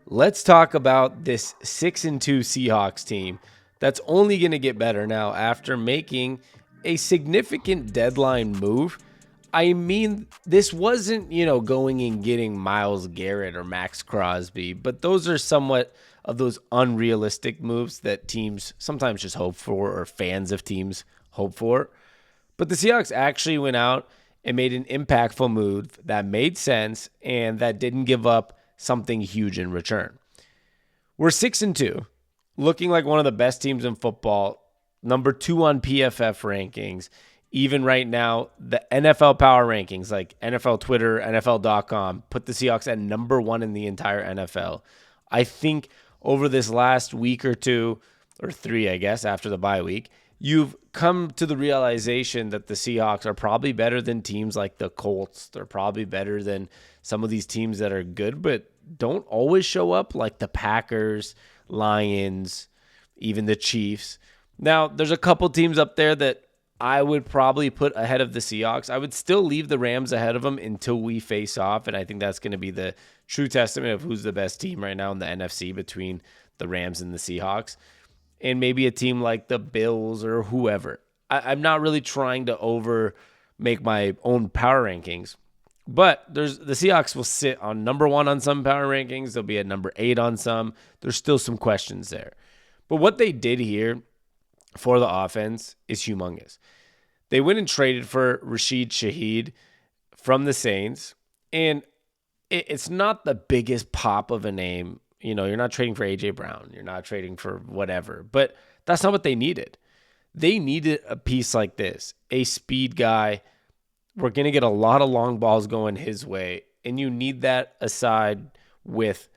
Let's talk about this 6-2 Seahawks team that's only going to get better now after making a significant deadline move. I mean, this wasn't, going and getting Myles Garrett or Max Crosby, but those are somewhat of those unrealistic moves that teams sometimes just hope for, or fans of teams hope for. But the Seahawks actually went out and made an impactful move that made sense and that didn't give up something huge in return. We're 6-2, looking like one of the best teams in football, number 2 on PFF rankings. Even right now, the NFL power rankings, like NFL Twitter, NFL.com, put the Seahawks at number 1 in the entire NFL. I think over this last week or two, or 3, I guess, after the bye week, you've come to the realization that the Seahawks are probably better than teams like the Colts. They're probably better than some of these teams that are good, but don't always show up, like the Packers, Lions, even the Chiefs. Now, there's a couple teams up there that I would probably put ahead of the Seahawks. I would still leave the Rams ahead of them until we face off, and I think that's going to be the true testament of who's the best team right now in the NFC between the Rams and the Seahawks. And maybe a team like the Bills or whoever. I'm not really trying to make my own power rankings, but the Seahawks will sit on number 1 on some power rankings. They'll be at number 8 on some. There's still some questions there. But what they did here for the offense is humongous. They went and traded for Shaheed from the Saints, and it's not the biggest pop of a name. You're not trading for A.J. Brown. You're not trading for whatever. But that's not what they needed. They needed a piece like this, a speed guy. We're going to get a lot of long balls going his way, and you need that aside with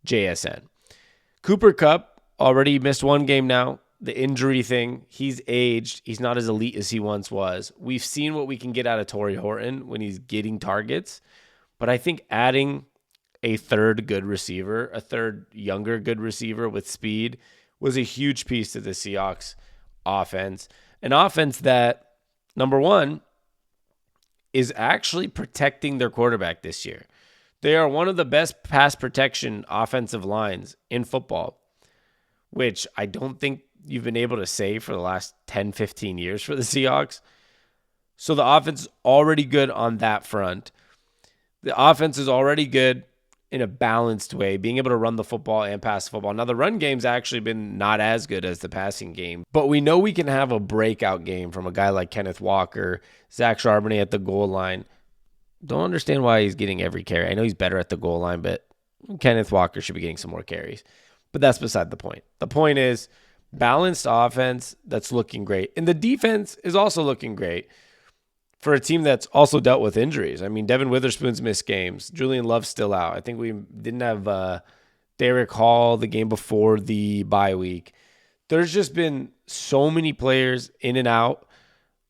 JSN. Cooper Kupp already missed 1 game now. The injury thing, he's aged. He's not as elite as he once was. We've seen what we can get out of Torrey Horton when he's getting targets. But I think adding a third good receiver, a third younger good receiver with speed, was a huge piece to the Seahawks offense. An offense that, number 1, is actually protecting their quarterback this year. They are one of the best pass protection offensive lines in football, which I don't think you've been able to say for the last 10, 15 years for the Seahawks. So the offense is already good on that front. The offense is already good in a balanced way, being able to run the football and pass the football. Now, the run game's actually been not as good as the passing game, but we know we can have a breakout game from a guy like Kenneth Walker, Zach Charbonnet at the goal line. Don't understand why he's getting every carry. I know he's better at the goal line, but Kenneth Walker should be getting some more carries. But that's beside the point. The point is balanced offense that's looking great. And the defense is also looking great for a team that's also dealt with injuries. I mean, Devin Witherspoon's missed games. Julian Love's still out. I think we didn't have Derek Hall the game before the bye week. There's just been so many players in and out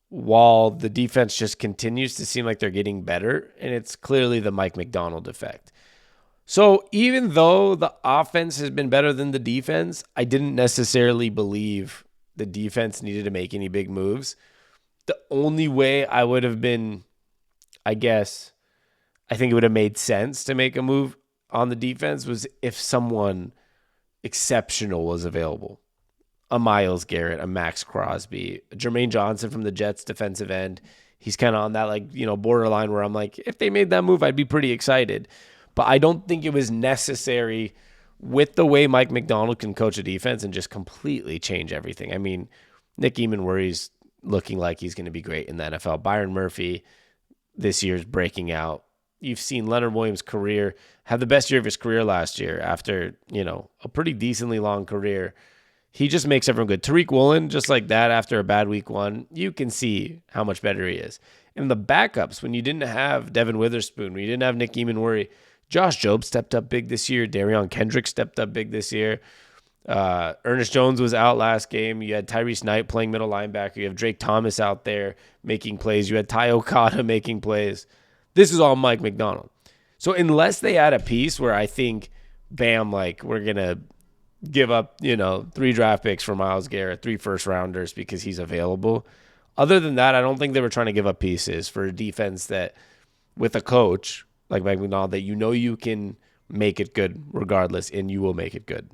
while the defense just continues to seem like they're getting better, and it's clearly the Mike McDonald effect. So even though the offense has been better than the defense, I didn't necessarily believe the defense needed to make any big moves. The only way I would have been, I think it would have made sense to make a move on the defense was if someone exceptional was available. A Myles Garrett, a Max Crosby, a Jermaine Johnson from the Jets defensive end. He's kind of on that borderline where I'm like, if they made that move, I'd be pretty excited. But I don't think it was necessary with the way Mike McDonald can coach a defense and just completely change everything. I mean, Nick Eamon-Worry's looking like he's going to be great in the NFL. Byron Murphy this year's breaking out. You've seen Leonard Williams' career have the best year of his career last year after, a pretty decently long career. He just makes everyone good. Tariq Woolen, just like that after a bad week 1, you can see how much better he is. And the backups, when you didn't have Devin Witherspoon, when you didn't have Nick Eamon-Worry, Josh Jobe stepped up big this year. Darion Kendrick stepped up big this year. Ernest Jones was out last game. You had Tyrese Knight playing middle linebacker. You have Drake Thomas out there making plays. You had Ty Okada making plays. This is all Mike McDonald. So unless they add a piece where I think, bam, we're going to give up, 3 draft picks for Myles Garrett, 3 first-rounders because he's available. Other than that, I don't think they were trying to give up pieces for a defense that, with a coach like Mike McDonald, that you can make it good regardless, and you will make it good.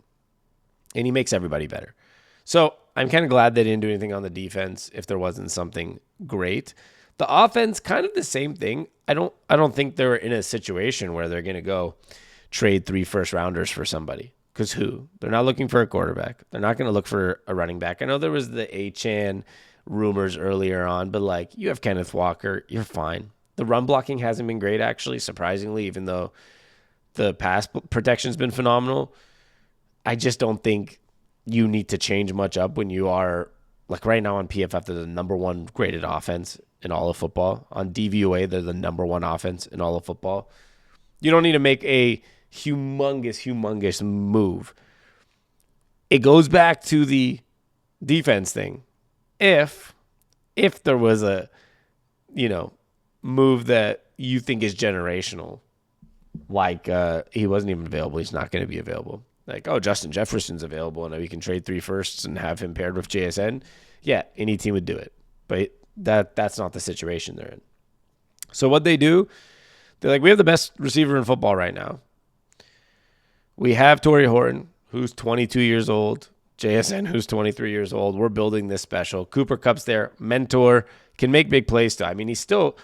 And he makes everybody better. So I'm kind of glad they didn't do anything on the defense if there wasn't something great. The offense, kind of the same thing. I don't think they're in a situation where they're going to go trade 3 first-rounders for somebody. Because who? They're not looking for a quarterback. They're not going to look for a running back. I know there was the Achane rumors earlier on, but like, you have Kenneth Walker. You're fine. The run blocking hasn't been great, actually, surprisingly, even though the pass protection's been phenomenal. I just don't think you need to change much up when you are, like right now on PFF, they're the number 1 graded offense in all of football. On DVOA, they're the number 1 offense in all of football. You don't need to make a humongous move. It goes back to the defense thing. If there was a, move that you think is generational, like he wasn't even available, he's not going to be available. Like, oh, Justin Jefferson's available and we can trade 3 firsts and have him paired with JSN. Yeah, any team would do it. But that's not the situation they're in. So what they do, they're like, we have the best receiver in football right now. We have Torrey Horton, who's 22 years old. JSN, who's 23 years old. We're building this special. Cooper Kupp's there. Mentor. Can make big plays still. I mean, he's still...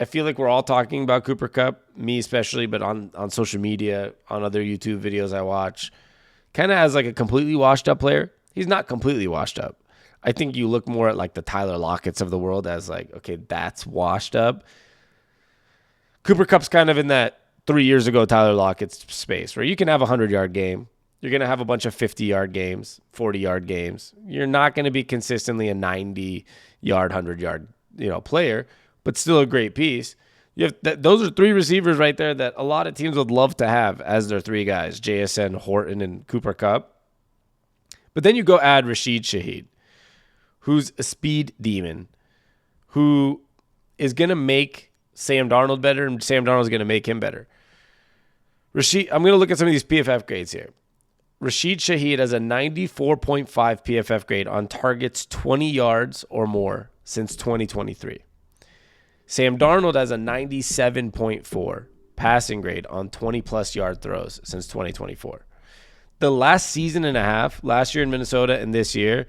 I feel like we're all talking about Cooper Kupp, me especially, but on social media, on other YouTube videos I watch, kind of as like a completely washed up player. He's not completely washed up. I think you look more at like the Tyler Lockett's of the world as like, okay, that's washed up. Cooper Kupp's kind of in that 3 years ago Tyler Lockett's space where you can have a 100-yard game. You're going to have a bunch of 50-yard games, 40-yard games. You're not going to be consistently a 90-yard, 100-yard, player, but still a great piece. You have those are 3 receivers right there that a lot of teams would love to have as their 3 guys, JSN, Horton, and Cooper Kupp. But then you go add Shaheed, who's a speed demon, who is going to make Sam Darnold better, and Sam Darnold is going to make him better. I'm going to look at some of these PFF grades here. Rashid Shaheed has a 94.5 PFF grade on targets 20 yards or more since 2023. Sam Darnold has a 97.4 passing grade on 20-plus yard throws since 2024. The last season and a half, last year in Minnesota and this year,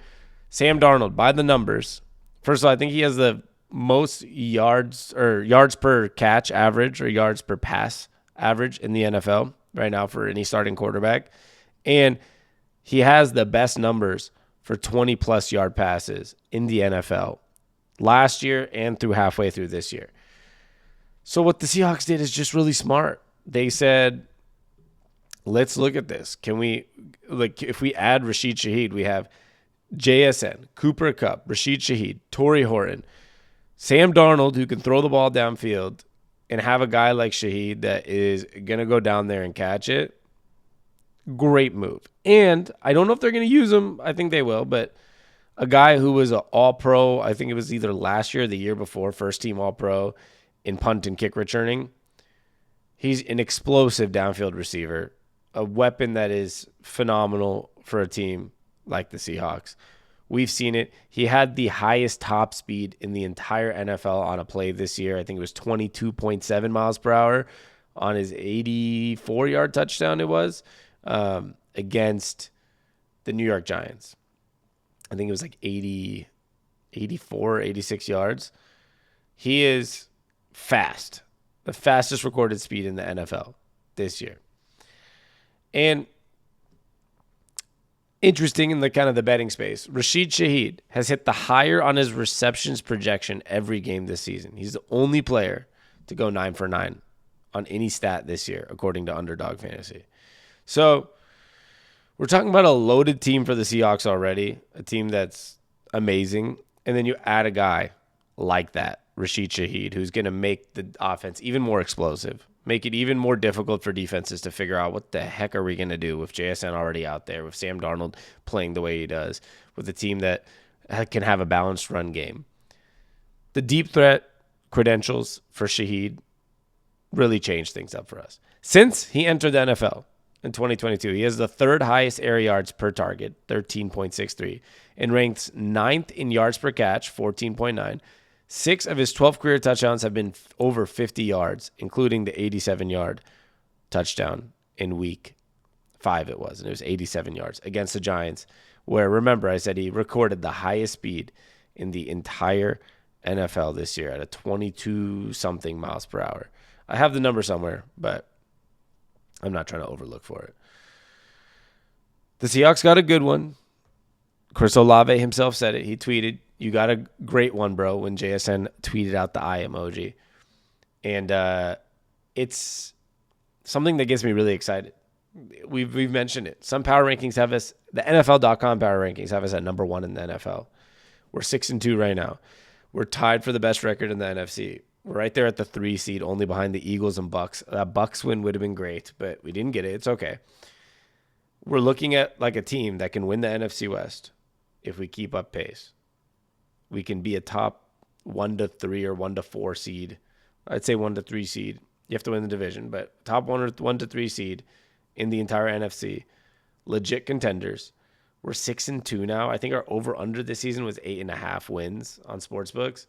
Sam Darnold, by the numbers, first of all, I think he has the most yards per catch average or yards per pass average in the NFL right now for any starting quarterback. And he has the best numbers for 20-plus yard passes in the NFL last year and through halfway through this year. So what the Seahawks did is just really smart. They said, let's look at this. Can we, if we add Rashid Shaheed, we have JSN, Cooper Kupp, Rashid Shaheed, Torrey Horton, Sam Darnold, who can throw the ball downfield, and have a guy like Shaheed that is going to go down there and catch it. Great move. And I don't know if they're going to use him. I think they will, but a guy who was an all-pro, I think it was either last year or the year before, first-team all-pro in punt and kick returning. He's an explosive downfield receiver, a weapon that is phenomenal for a team like the Seahawks. We've seen it. He had the highest top speed in the entire NFL on a play this year. I think it was 22.7 miles per hour on his 84-yard touchdown it was against the New York Giants. I think it was like 84, 86 yards. He is fast. The fastest recorded speed in the NFL this year. And interesting in the kind of the betting space, Rashid Shaheed has hit the higher on his receptions projection every game this season. He's the only player to go 9 for 9 on any stat this year, according to Underdog Fantasy. So we're talking about a loaded team for the Seahawks already, a team that's amazing. And then you add a guy like that, Rashid Shaheed, who's going to make the offense even more explosive, make it even more difficult for defenses to figure out what the heck are we going to do with JSN already out there, with Sam Darnold playing the way he does, with a team that can have a balanced run game. The deep threat credentials for Shaheed really changed things up for us. Since he entered the NFL in 2022, he has the 3rd highest air yards per target, 13.63, and ranks 9th in yards per catch, 14.9. 6 of his 12 career touchdowns have been over 50 yards, including the 87-yard touchdown in week 5 it was, and it was 87 yards against the Giants, where, remember, I said he recorded the highest speed in the entire NFL this year at a 22-something miles per hour. I have the number somewhere, but I'm not trying to overlook for it. The Seahawks got a good one. Chris Olave himself said it. He tweeted, "You got a great one, bro," when JSN tweeted out the eye emoji. And it's something that gets me really excited. We've mentioned it. Some power rankings have us, the NFL.com power rankings have us at number 1 in the NFL. We're 6-2 right now. We're tied for the best record in the NFC. We're right there at the 3 seed, only behind the Eagles and Bucks. That Bucks win would have been great, but we didn't get it. It's okay. We're looking at like a team that can win the NFC West if we keep up pace. We can be a top 1-3 or 1-4 seed. I'd say 1-3 seed. You have to win the division, but top 1-3 seed in the entire NFC. Legit contenders. We're 6-2 now. I think our over-under this season was 8.5 wins on sportsbooks.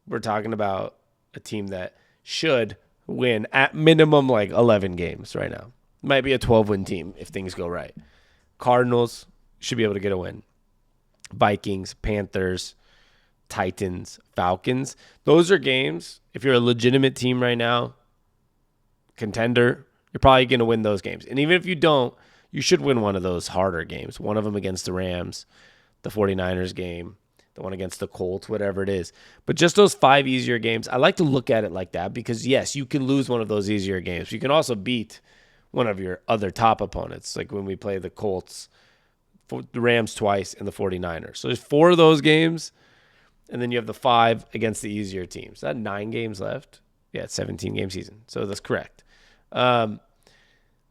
We're talking about a team that should win at minimum like 11 games right now. Might be a 12-win team if things go right. Cardinals should be able to get a win. Vikings, Panthers, Titans, Falcons. Those are games, if you're a legitimate team right now, contender, you're probably going to win those games. And even if you don't, you should win one of those harder games. One of them against the Rams, the 49ers game, the one against the Colts, whatever it is. But just those 5 easier games, I like to look at it like that because, yes, you can lose one of those easier games. You can also beat one of your other top opponents, like when we play the Colts, the Rams twice, and the 49ers. So there's 4 of those games, and then you have the 5 against the easier teams. Is that 9 games left? Yeah, it's 17-game season. So that's correct.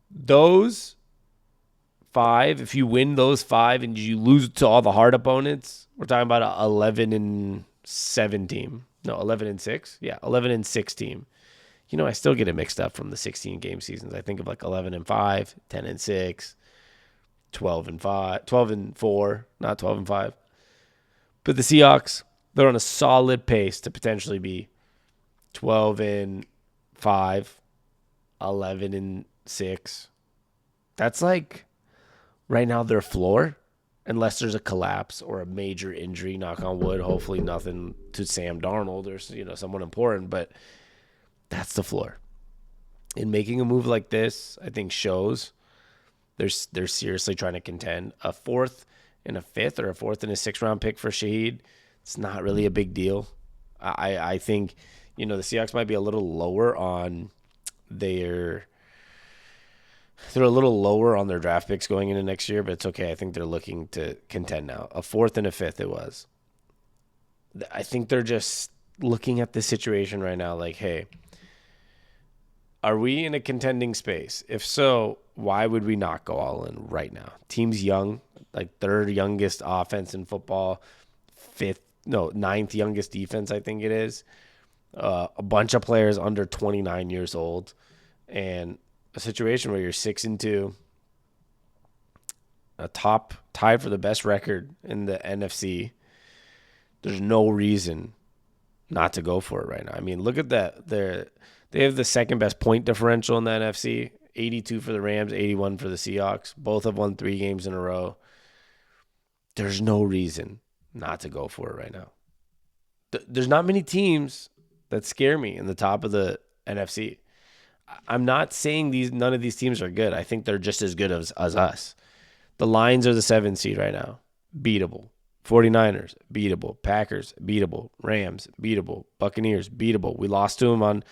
Those 5, if you win those 5 and you lose to all the hard opponents, we're talking about a 11-7 team. No, 11-6. Yeah, 11-6 team. You know, I still get it mixed up from the 16-game seasons. I think of like 11-5, 10-6, 12-5, 12-4, not 12-5. But the Seahawks, they're on a solid pace to potentially be 12-5, 11-6. That's like right now their floor, unless there's a collapse or a major injury, knock on wood, hopefully nothing to Sam Darnold or someone important, but that's the floor. And making a move like this, I think, shows they're seriously trying to contend. A 4th and a 5th or a 4th and a 6th round pick for Shaheed, it's not really a big deal. I think, the Seahawks might be a little lower on they're a little lower on their draft picks going into next year, but it's okay. I think they're looking to contend now. A 4th and a 5th it was. I think they're just looking at the situation right now like, hey, are we in a contending space? If so, why would we not go all in right now? Team's young, like 3rd youngest offense in football, 9th youngest defense, I think it is. A bunch of players under 29 years old, and a situation where you're 6-2, a top tied for the best record in the NFC. There's no reason not to go for it right now. I mean, look at that. They have the 2nd best point differential in the NFC, 82 for the Rams, 81 for the Seahawks. Both have won 3 games in a row. There's no reason not to go for it right now. There's not many teams that scare me in the top of the NFC. I'm not saying none of these teams are good. I think they're just as good as us. The Lions are the 7th seed right now. Beatable. 49ers, beatable. Packers, beatable. Rams, beatable. Buccaneers, beatable. We lost to them on,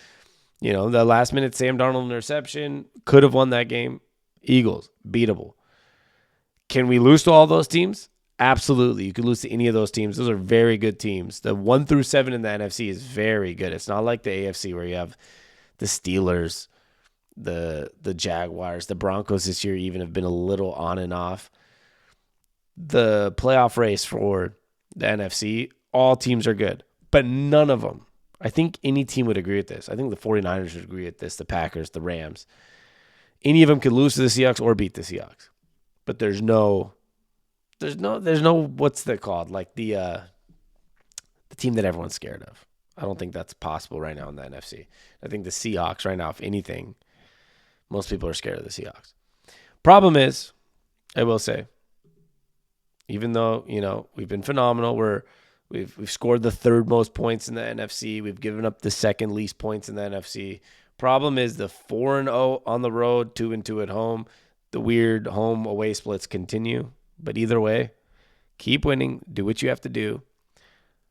the last minute Sam Darnold interception. Could have won that game. Eagles, beatable. Can we lose to all those teams? Absolutely. You could lose to any of those teams. Those are very good teams. The 1-7 in the NFC is very good. It's not like the AFC where you have the Steelers, the Jaguars, the Broncos this year even have been a little on and off. The playoff race for the NFC, all teams are good, but none of them. I think any team would agree with this. I think the 49ers would agree with this, the Packers, the Rams. Any of them could lose to the Seahawks or beat the Seahawks. But there's no what's that called? Like the team that everyone's scared of. I don't think that's possible right now in the NFC. I think the Seahawks right now, if anything, Most people are scared of the Seahawks. Problem is, I will say, even though, we've been phenomenal, we've scored the third most points in the NFC. We've given up the second least points in the NFC. Problem is the 4-0 on the road, 2-2 at home. The weird home away splits continue. But either way, keep winning. Do what you have to do.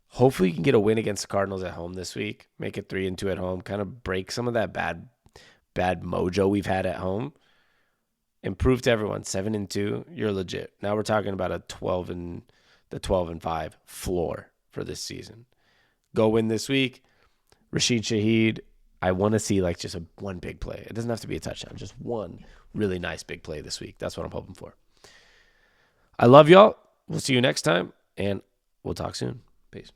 Hopefully you can get a win against the Cardinals at home this week. Make it 3-2 at home. Kind of break some of that bad mojo we've had at home. And prove to everyone, 7-2, you're legit. Now we're talking about the 12-5 floor for this season. Go win this week. RASHID Shaheed, I want to see just one big play. It doesn't have to be a touchdown. Just one really nice big play this week. That's what I'm hoping for. I love y'all. We'll see you next time, and we'll talk soon. Peace.